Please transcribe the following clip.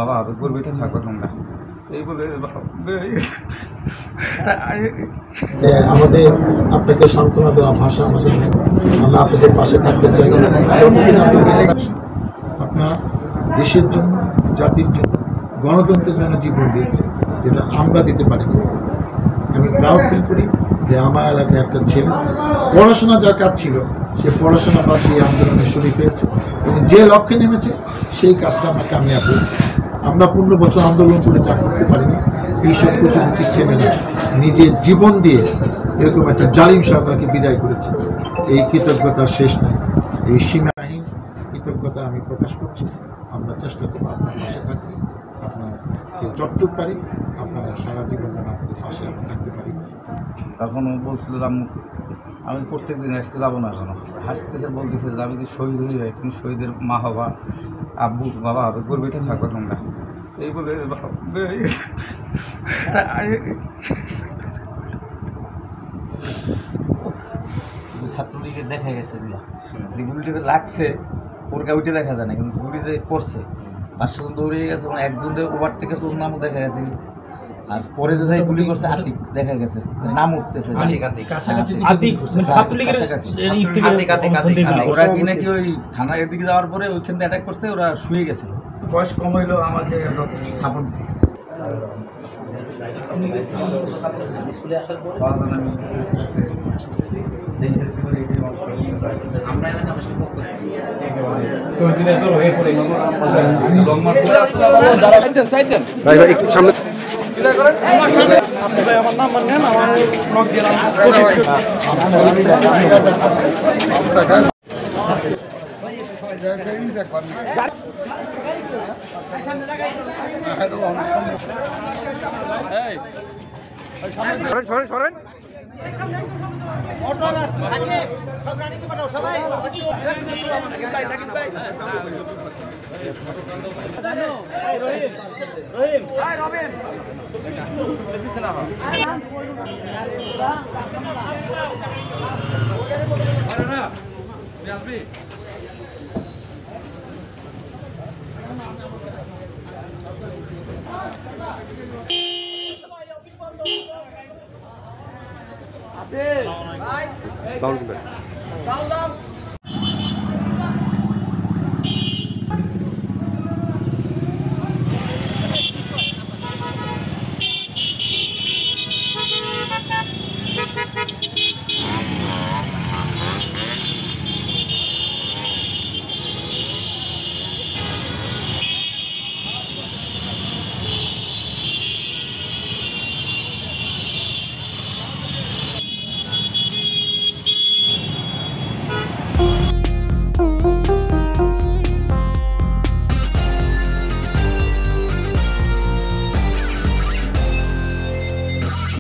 বাবা হবে করবে তো থাকবে তোমরা এই বলে আমাদের আপনাকে সান্ত্বনা দেওয়া ভাষা আমাদের নেই। আমরা আপনাদের পাশে থাকতে চাই। আপনার দেশের জন্য, জাতির জন্য, গণতন্ত্রের জন্য জীবন দিয়েছে, যেটা আমরা দিতে পারিনি। আমি প্রাউড ফিল করি যে আমার এলাকায় একটা ছেলে পড়াশোনা যার কাজ ছিল সে পড়াশোনা বাদ দিয়ে আন্দোলনে শরীক হয়েছে এবং যে লক্ষ্যে নেমেছে সেই কাজটা আমরা কামিয়াব হয়েছে। আমরা 15 বছর আন্দোলন করে যা করতে পারিনি, এইসব কিছু কিছু ছেলেরা নিজের জীবন দিয়ে এরকম একটা জালিম সরকারকে বিদায় করেছে। এই কৃতজ্ঞতার শেষ নাই, এই সীমাহীন কৃতজ্ঞতা আমি প্রকাশ করছি। আমরা চেষ্টা করবো আপনার পাশে থাকতে, আপনার যতটুক পারি আপনার সারা জীবন যেন আপনাদের পাশে আমরা থাকতে পারি। তখন বলছিল আমি প্রত্যেক দিন আজকে যাবো না, এখনো হাসতেছে, বলতেছে যে আমি যদি শহীদ হয়ে যাই, তুমি শহীদের মা হবা, আব্বু বাবা হবে, করবে তো থাকবে তোমরা এই বলে ছাত্রলীগের দেখা গেছে যে গুলিটি যে লাগছে ওর কাউটে দেখা যায় না, কিন্তু গুলি যে করছে 500 জন দৌড়ে গেছে এবং একজনের ওভারটেক গেছে, ওর নামও দেখা গেছে। আর পরে যে গুলি করছে আতিক দেখা গেছে, নাম উঠতেছে ওরা কি নাকি ওই থানার এদিকে যাওয়ার পরে ওইখান থেকে অ্যাটাক করছে, ওরা শুয়ে গেছে। বয়স কম হইলেও আমাকে যথেষ্ট সাপোর্ট দিচ্ছে। আমার নাম নেন, আমার নক দিলাম। সরেন Down